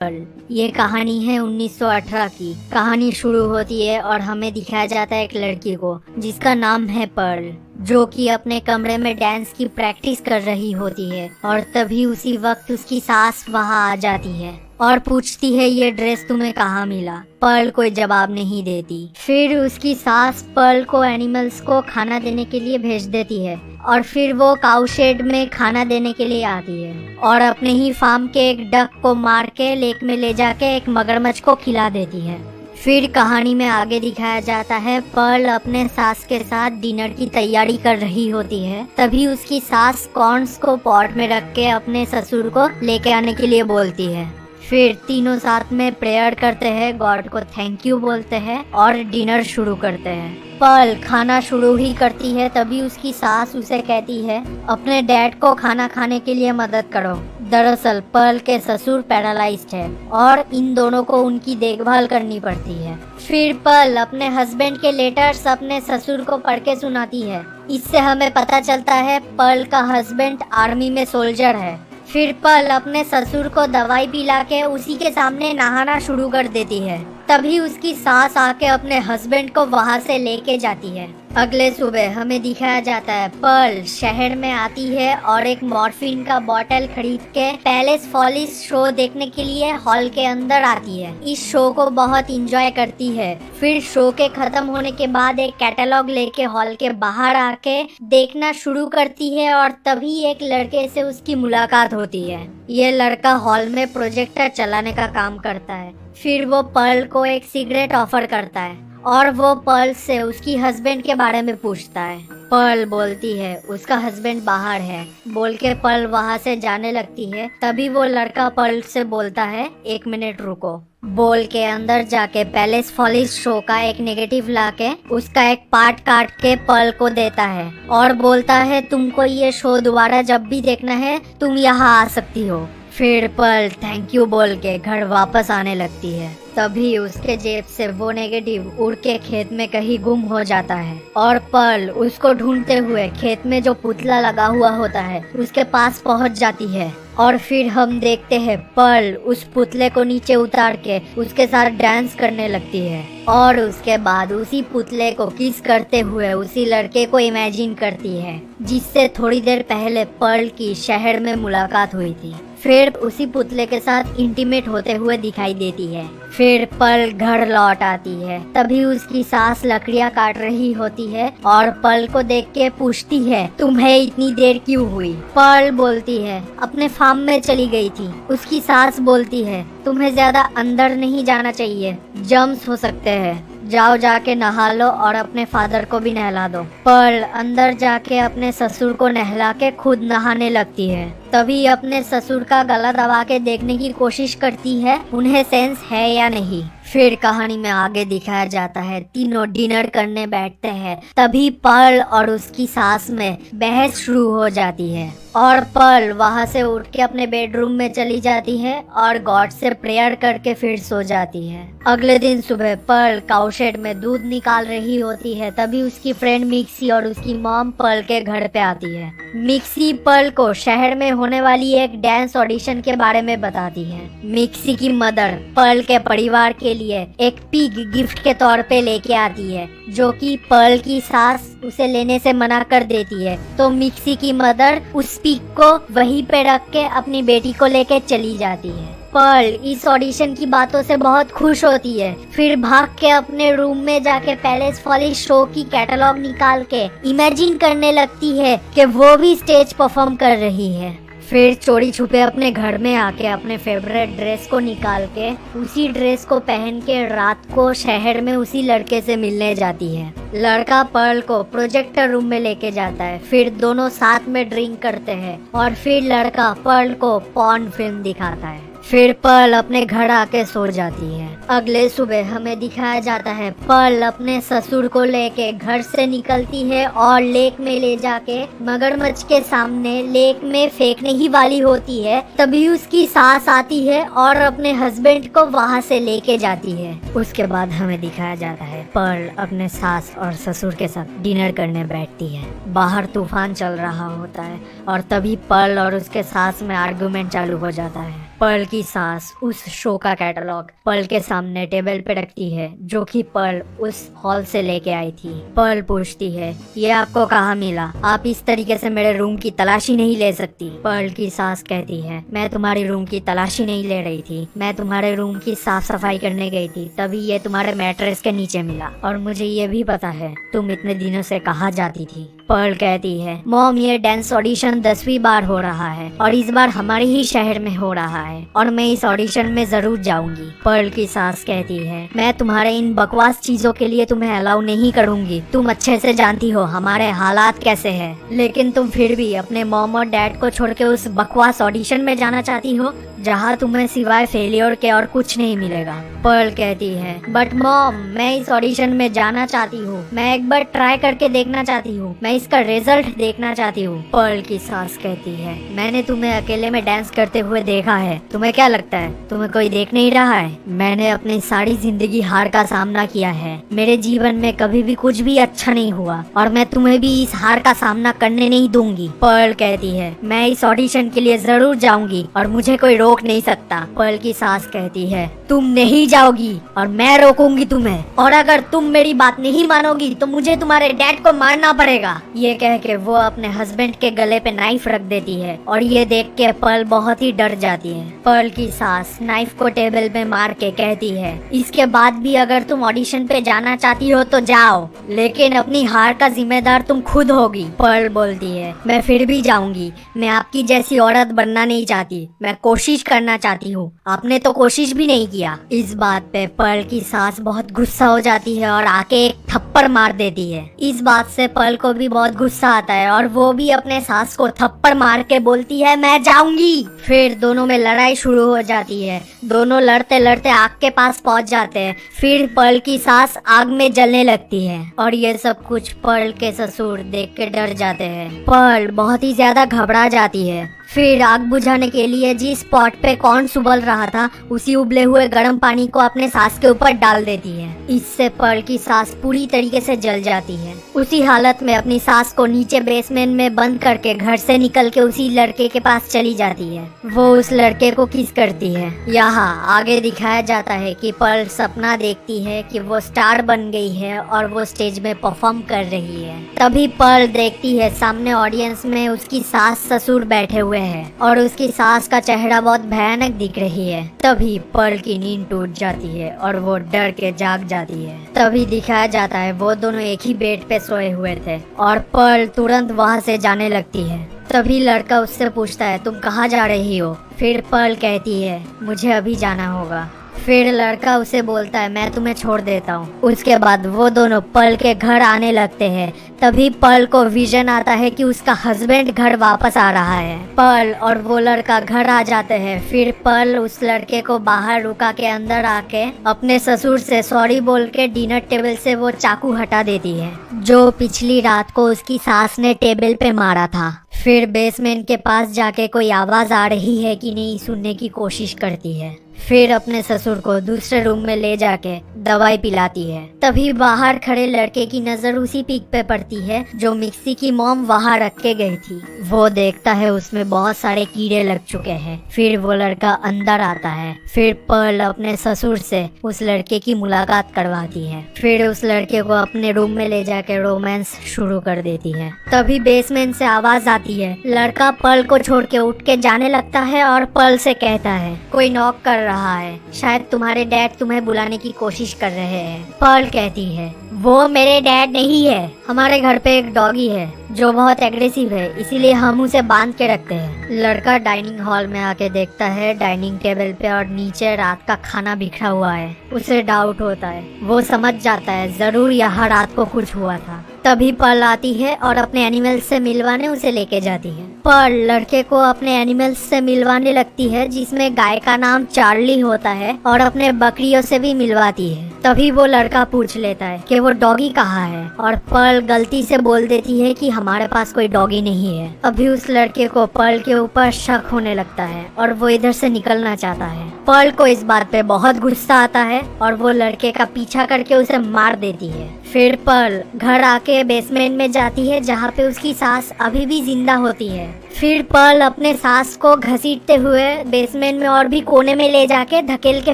ये कहानी है 1918 की। कहानी शुरू होती है और हमें दिखाया जाता है एक लड़की को जिसका नाम है पर्ल, जो कि अपने कमरे में डांस की प्रैक्टिस कर रही होती है। और तभी उसी वक्त उसकी सास वहां आ जाती है और पूछती है ये ड्रेस तुम्हें कहाँ मिला। पर्ल कोई जवाब नहीं देती। फिर उसकी सास पर्ल को एनिमल्स को खाना देने के लिए भेज देती है और फिर वो काऊ शेड में खाना देने के लिए आती है और अपने ही फार्म के एक डक को मार के लेक में ले जाके एक मगरमच्छ को खिला देती है। फिर कहानी में आगे दिखाया जाता है पर्ल अपने सास के साथ डिनर की तैयारी कर रही होती है। तभी उसकी सास कॉर्न्स को पॉट में रख के अपने ससुर को लेके आने के लिए बोलती है। फिर तीनों साथ में प्रेयर करते हैं, गॉड को थैंक यू बोलते हैं और डिनर शुरू करते हैं। पर्ल खाना शुरू ही करती है तभी उसकी सास उसे कहती है अपने डैड को खाना खाने के लिए मदद करो। दरअसल पर्ल के ससुर पैरालाइज्ड है और इन दोनों को उनकी देखभाल करनी पड़ती है। फिर पर्ल अपने हस्बैंड के लेटर्स अपने ससुर को पढ़ के सुनाती है। इससे हमें पता चलता है पर्ल का हस्बैंड आर्मी में सोल्जर है। फिर पर्ल अपने ससुर को दवाई पिला के उसी के सामने नहाना शुरू कर देती है। तभी उसकी सास आके अपने हस्बैंड को वहां से लेके जाती है। अगले सुबह हमें दिखाया जाता है पर्ल शहर में आती है और एक मॉर्फिन का बोतल खरीद के पैलेस फॉलिस शो देखने के लिए हॉल के अंदर आती है। इस शो को बहुत इंजॉय करती है। फिर शो के खत्म होने के बाद एक कैटलॉग लेके हॉल के बाहर आके देखना शुरू करती है और तभी एक लड़के से उसकी मुलाकात होती है। ये लड़का हॉल में प्रोजेक्टर चलाने का काम करता है। फिर वो पर्ल को एक सिगरेट ऑफर करता है और वो पर्ल से उसकी हस्बैंड के बारे में पूछता है। पर्ल बोलती है उसका हस्बैंड बाहर है। बोल के पर्ल वहां से जाने लगती है। तभी वो लड़का पर्ल से बोलता है एक मिनट रुको। बोल के अंदर जाके पैलेस फॉलिस शो का एक नेगेटिव लाके उसका एक पार्ट काट के पर्ल को देता है और बोलता है तुमको ये शो दोबारा जब भी देखना है तुम यहाँ आ सकती हो। फिर पर्ल थैंक यू बोल के घर वापस आने लगती है। तभी उसके जेब से वो नेगेटिव उड़ के खेत में कहीं गुम हो जाता है और पर्ल उसको ढूंढते हुए खेत में जो पुतला लगा हुआ होता है उसके पास पहुंच जाती है। और फिर हम देखते हैं पर्ल उस पुतले को नीचे उतार के उसके साथ डांस करने लगती है और उसके बाद उसी पुतले को किस करते हुए उसी लड़के को इमेजिन करती है जिससे थोड़ी देर पहले पर्ल की शहर में मुलाकात हुई थी। फिर उसी पुतले के साथ इंटीमेट होते हुए दिखाई देती है। फिर पर्ल घर लौट आती है। तभी उसकी सास लकड़ियां काट रही होती है और पर्ल को देख के पूछती है तुम्हें इतनी देर क्यों हुई। पर्ल बोलती है अपने फार्म में चली गई थी। उसकी सास बोलती है तुम्हें ज्यादा अंदर नहीं जाना चाहिए, जर्म्स हो सकते हैं, जाओ जाके नहा लो और अपने फादर को भी नहला दो। पर्ल अंदर जाके अपने ससुर को नहला के खुद नहाने लगती है। तभी अपने ससुर का गला दबा के देखने की कोशिश करती है उन्हें सेंस है या नहीं। फिर कहानी में आगे दिखाया जाता है तीनों डिनर करने बैठते हैं। तभी पर्ल और उसकी सास में बहस शुरू हो जाती है और पर्ल वहां से उठ के अपने बेडरूम में चली जाती है और गॉड से प्रेयर करके फिर सो जाती है। अगले दिन सुबह पर्ल काऊ शेड में दूध निकाल रही होती है। तभी उसकी फ्रेंड मिक्सी और उसकी मॉम पर्ल के घर पे आती है। मिक्सी पर्ल को शहर में होने वाली एक डांस ऑडिशन के बारे में बताती है। मिक्सी की मदर पर्ल के परिवार के लिए एक पिग गिफ्ट के तौर पे लेके आती है जो कि पर्ल की सास उसे लेने से मना कर देती है। तो मिक्सी की मदर उस पिग को वहीं पे रख के अपनी बेटी को लेके चली जाती है। पर्ल इस ऑडिशन की बातों से बहुत खुश होती है। फिर भाग के अपने रूम में जाके पैलेस फॉलिस शो की कैटलॉग निकाल के इमेजिन करने लगती है कि वो भी स्टेज परफॉर्म कर रही है। फिर चोरी छुपे अपने घर में आके अपने फेवरेट ड्रेस को निकाल के उसी ड्रेस को पहन के रात को शहर में उसी लड़के से मिलने जाती है। लड़का पर्ल को प्रोजेक्टर रूम में लेके जाता है। फिर दोनों साथ में ड्रिंक करते हैं और फिर लड़का पर्ल को पॉर्न फिल्म दिखाता है। फिर पर्ल अपने घर आके सो जाती है। अगले सुबह हमें दिखाया जाता है पर्ल अपने ससुर को लेके घर से निकलती है और लेक में ले जाके मगरमच्छ के सामने लेक में फेंकने ही वाली होती है। तभी उसकी सास आती है और अपने हस्बैंड को वहां से लेके जाती है। उसके बाद हमें दिखाया जाता है पर्ल अपने सास और ससुर के साथ डिनर करने बैठती है। बाहर तूफान चल रहा होता है और तभी पर्ल और उसके सास में आर्गुमेंट चालू हो जाता है। पर्ल की सास उस शो का कैटलॉग पर्ल के सामने टेबल पे रखती है, जो कि पर्ल उस हॉल से लेके आई थी। पर्ल पूछती है, ये आपको कहाँ मिला? आप इस तरीके से मेरे रूम की तलाशी नहीं ले सकती। पर्ल की सास कहती है, मैं तुम्हारी रूम की तलाशी नहीं ले रही थी, मैं तुम्हारे रूम की साफ सफाई करने गई थी, तभी ये तुम्हारे मैट्रेस के नीचे मिला। और मुझे ये भी पता है तुम इतने दिनों से कहाँ जाती थी। पर्ल कहती है, मॉम ये डांस ऑडिशन 10वीं बार हो रहा है और इस बार हमारे ही शहर में हो रहा है और मैं इस ऑडिशन में जरूर जाऊंगी। पर्ल की सास कहती है, मैं तुम्हारे इन बकवास चीजों के लिए तुम्हें अलाउ नहीं करूंगी। तुम अच्छे से जानती हो हमारे हालात कैसे हैं, लेकिन तुम फिर भी अपने मॉम और डैड को छोड़ के उस बकवास ऑडिशन में जाना चाहती हो, जहाँ तुम्हें सिवाय फेलियर के और कुछ नहीं मिलेगा। पर्ल कहती है, बट मॉम मैं इस ऑडिशन में जाना चाहती हूँ, मैं एक बार ट्राई करके देखना चाहती हूँ, मैं इसका रिजल्ट देखना चाहती हूँ। पर्ल की सास कहती है, मैंने तुम्हें अकेले में डांस करते हुए देखा है, तुम्हें क्या लगता है तुम्हें कोई देख नहीं रहा है? मैंने अपनी सारी जिंदगी हार का सामना किया है, मेरे जीवन में कभी भी कुछ भी अच्छा नहीं हुआ और मैं तुम्हें भी इस हार का सामना करने नहीं दूंगी। पर्ल कहती है, मैं इस ऑडिशन के लिए जरूर जाऊंगी और मुझे कोई रोक नहीं सकता। पर्ल की सास कहती है, तुम नहीं जाओगी और मैं रोकूंगी तुम्हें, और अगर तुम मेरी बात नहीं मानोगी तो मुझे तुम्हारे डैड को मारना पड़ेगा। ये कह के वो अपने हस्बैंड के गले पे नाइफ रख देती है और ये देख के पर्ल बहुत ही डर जाती है। पर्ल की सास नाइफ को टेबल पे मार के कहती है, इसके बाद भी अगर तुम ऑडिशन पे जाना चाहती हो तो जाओ, लेकिन अपनी हार का जिम्मेदार तुम खुद होगी। पर्ल बोलती है, मैं फिर भी जाऊंगी, मैं आपकी जैसी औरत बनना नहीं चाहती, मैं कोशिश करना चाहती हूँ, आपने तो कोशिश भी नहीं किया। इस बात पे पर्ल की सास बहुत गुस्सा हो जाती है और आके एक थप्पड़ मार देती है। इस बात से पर्ल को भी बहुत गुस्सा आता है और वो भी अपने सास को थप्पड़ मार के बोलती है, मैं जाऊंगी। फिर दोनों में लड़ाई शुरू हो जाती है, दोनों लड़ते लड़ते आग के पास पहुंच जाते हैं। फिर पर्ल की सास आग में जलने लगती है और ये सब कुछ पर्ल के ससुर देख के डर जाते हैं। पर्ल बहुत ही ज्यादा घबरा जाती है। फिर आग बुझाने के लिए जिस पॉट पे कॉर्न उबल रहा था, उसी उबले हुए गर्म पानी को अपने सास के ऊपर डाल देती है। इससे पर्ल की सास पूरी तरीके से जल जाती है। उसी हालत में अपनी सास को नीचे बेसमेंट में बंद करके घर से निकल के उसी लड़के के पास चली जाती है। वो उस लड़के को किस करती है। यहाँ आगे दिखाया जाता है कि पर्ल सपना देखती है कि वो स्टार बन गई है और वो स्टेज में परफॉर्म कर रही है। तभी पर्ल देखती है सामने ऑडियंस में उसकी सास ससुर बैठे हुए है और उसकी सास का चेहरा बहुत भयानक दिख रही है। तभी पर्ल की नींद टूट जाती है और वो डर के जाग जाती है। तभी दिखाया जाता है वो दोनों एक ही बेड पे सोए हुए थे और पर्ल तुरंत वहाँ से जाने लगती है। तभी लड़का उससे पूछता है, तुम कहाँ जा रही हो? फिर पर्ल कहती है, मुझे अभी जाना होगा। फिर लड़का उसे बोलता है, मैं तुम्हें छोड़ देता हूँ। उसके बाद वो दोनों पर्ल के घर आने लगते हैं। तभी पर्ल को विजन आता है कि उसका हस्बैंड घर वापस आ रहा है। पर्ल और वो लड़का घर आ जाते हैं। फिर पर्ल उस लड़के को बाहर रुका के अंदर आके अपने ससुर से सॉरी बोल के डिनर टेबल से वो चाकू हटा देती है, जो पिछली रात को उसकी सास ने टेबल पे मारा था। फिर बेसमेंट के पास जाके कोई आवाज आ रही है कि नहीं सुनने की कोशिश करती है। फिर अपने ससुर को दूसरे रूम में ले जाके दवाई पिलाती है। तभी बाहर खड़े लड़के की नजर उसी पिक पे पड़ती है जो मिक्सी की मॉम वहाँ रख के गई थी। वो देखता है उसमें बहुत सारे कीड़े लग चुके हैं। फिर वो लड़का अंदर आता है। फिर पर्ल अपने ससुर से उस लड़के की मुलाकात करवाती है। फिर उस लड़के को अपने रूम में ले जाके रोमांस शुरू कर देती है। तभी बेसमेंट से आवाज आती है। लड़का पर्ल को छोड़ के उठ के जाने लगता है और पर्ल से कहता है, कोई नॉक कर रहा है, शायद तुम्हारे डैड तुम्हें बुलाने की कोशिश कर रहे हैं। पर्ल कहती है, वो मेरे डैड नहीं है, हमारे घर पे एक डॉगी है जो बहुत एग्रेसिव है, इसीलिए हम उसे बांध के रखते हैं। लड़का डाइनिंग हॉल में आके देखता है डाइनिंग टेबल पे और नीचे रात का खाना बिखरा हुआ है। उसे डाउट होता है। वो समझ जाता है जरूर यहाँ रात को कुछ हुआ था। तभी पर्ल आती है और अपने एनिमल्स से मिलवाने उसे लेके जाती है। पर्ल लड़के को अपने एनिमल्स से मिलवाने लगती है, जिसमें गाय का नाम चार्ली होता है, और अपने बकरियों से भी मिलवाती है। तभी वो लड़का पूछ लेता है कि वो डॉगी कहाँ है, और पर्ल गलती से बोल देती है कि हमारे पास कोई डॉगी नहीं है। अभी उस लड़के को पर्ल के ऊपर शक होने लगता है और वो इधर से निकलना चाहता है। पर्ल को इस बात पे बहुत गुस्सा आता है और वो लड़के का पीछा करके उसे मार देती है। फिर पर्ल घर आके बेसमेंट में जाती है जहाँ पे उसकी सास अभी भी जिंदा होती है। फिर पर्ल अपने सास को घसीटते हुए बेसमेंट में और भी कोने में ले जाके धकेल के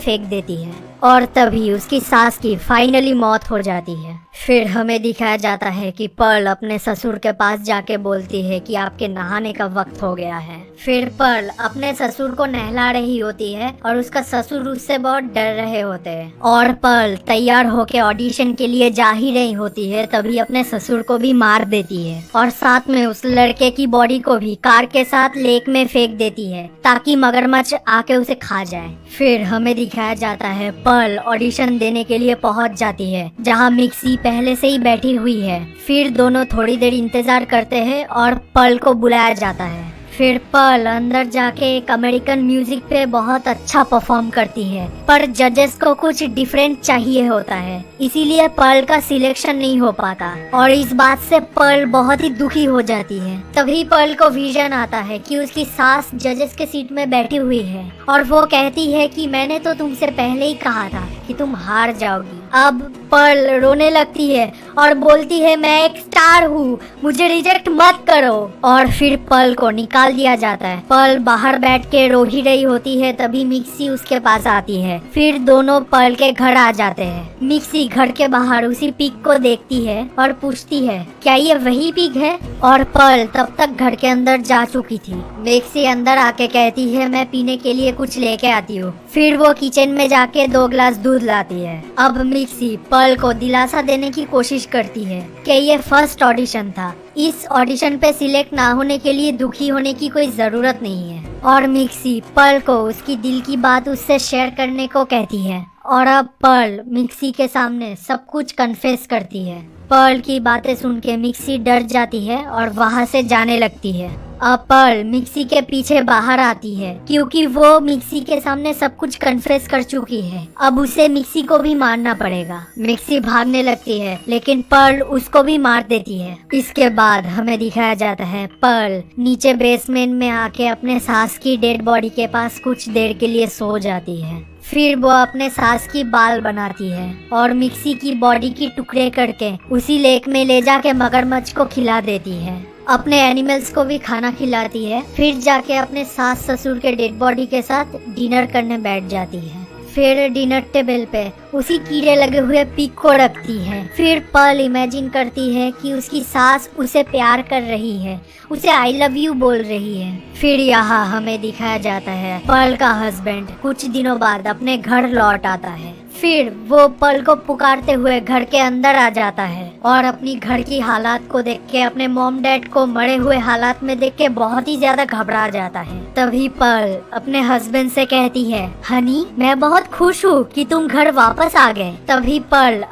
फेंक देती है और तभी उसकी सास की फाइनली मौत हो जाती है। फिर हमें दिखाया जाता है कि पर्ल अपने ससुर के पास जाके बोलती है कि आपके नहाने का वक्त हो गया है। फिर पर्ल अपने ससुर को नहला रही होती है और उसका ससुर उससे बहुत डर रहे होते हैं और पर्ल तैयार होके ऑडिशन के लिए जा ही रही होती है, तभी अपने ससुर को भी मार देती है और साथ में उस लड़के की बॉडी को भी कार के साथ लेक में फेंक देती है ताकि मगरमच्छ आके उसे खा जाए। फिर हमें दिखाया जाता है पर्ल ऑडिशन देने के लिए पहुंच जाती है जहां मिक्सी पहले से ही बैठी हुई है। फिर दोनों थोड़ी देर इंतजार करते हैं और पर्ल को बुलाया जाता है। फिर पर्ल अंदर जाके एक अमेरिकन म्यूजिक पे बहुत अच्छा परफॉर्म करती है, पर जजेस को कुछ डिफरेंट चाहिए होता है, इसीलिए पर्ल का सिलेक्शन नहीं हो पाता और इस बात से पर्ल बहुत ही दुखी हो जाती है। तभी पर्ल को विजन आता है कि उसकी सास जजेस के सीट में बैठी हुई है और वो कहती है कि मैंने तो तुमसे पहले ही कहा था कि तुम हार जाओगी। अब पर्ल रोने लगती है और बोलती है मैं एक स्टार हूँ, मुझे रिजेक्ट मत करो। और फिर पर्ल को निकाल दिया जाता है। पर्ल बाहर बैठ के रो ही रही होती है, तभी मिक्सी उसके पास आती है। फिर दोनों पर्ल के घर आ जाते हैं। मिक्सी घर के बाहर उसी पिग को देखती है और पूछती है क्या ये वही पिग है, और पर्ल तब तक घर के अंदर जा चुकी थी। मिक्सी अंदर आके कहती है मैं पीने के लिए कुछ लेके आती हूँ। फिर वो किचन में जाके 2 गिलास दूध लाती है। अब मिक्सी पर्ल को दिलासा देने की कोशिश करती है कि ये फर्स्ट ऑडिशन था, इस ऑडिशन पे सिलेक्ट ना होने के लिए दुखी होने की कोई जरूरत नहीं है। और मिक्सी पर्ल को उसकी दिल की बात उससे शेयर करने को कहती है और अब पर्ल मिक्सी के सामने सब कुछ कन्फेस करती है। पर्ल की बातें सुन के मिक्सी डर जाती है और वहाँ से जाने लगती है। अब पर्ल मिक्सी के पीछे बाहर आती है क्योंकि वो मिक्सी के सामने सब कुछ कन्फेस कर चुकी है। अब उसे मिक्सी को भी मारना पड़ेगा। मिक्सी भागने लगती है लेकिन पर्ल उसको भी मार देती है। इसके बाद हमें दिखाया जाता है पर्ल नीचे बेसमेंट में आके अपने सास की डेड बॉडी के पास कुछ देर के लिए सो जाती है। फिर वो अपने सास की बाल बनाती है और मिक्सी की बॉडी की टुकड़े करके उसी लेक में ले जाके मगरमच्छ को खिला देती है। अपने एनिमल्स को भी खाना खिलाती है। फिर जाके अपने सास ससुर के डेड बॉडी के साथ डिनर करने बैठ जाती है। फिर डिनर टेबल पे उसी कीड़े लगे हुए पिग को रखती है। फिर पर्ल इमेजिन करती है कि उसकी सास उसे प्यार कर रही है, उसे आई लव यू बोल रही है। फिर यहाँ हमें दिखाया जाता है पर्ल का हस्बैंड कुछ दिनों बाद अपने घर लौट आता है। फिर वो पर्ल को पुकारते हुए घर के अंदर आ जाता है और अपनी घर की हालात को देख के अपने मॉम डैड को मरे हुए हालात में देख के बहुत ही ज्यादा घबरा जाता है। तभी पर्ल अपने हस्बैंड से कहती है हनी मैं बहुत खुश हूँ कि तुम घर वापस आ गए। तभी पर्ल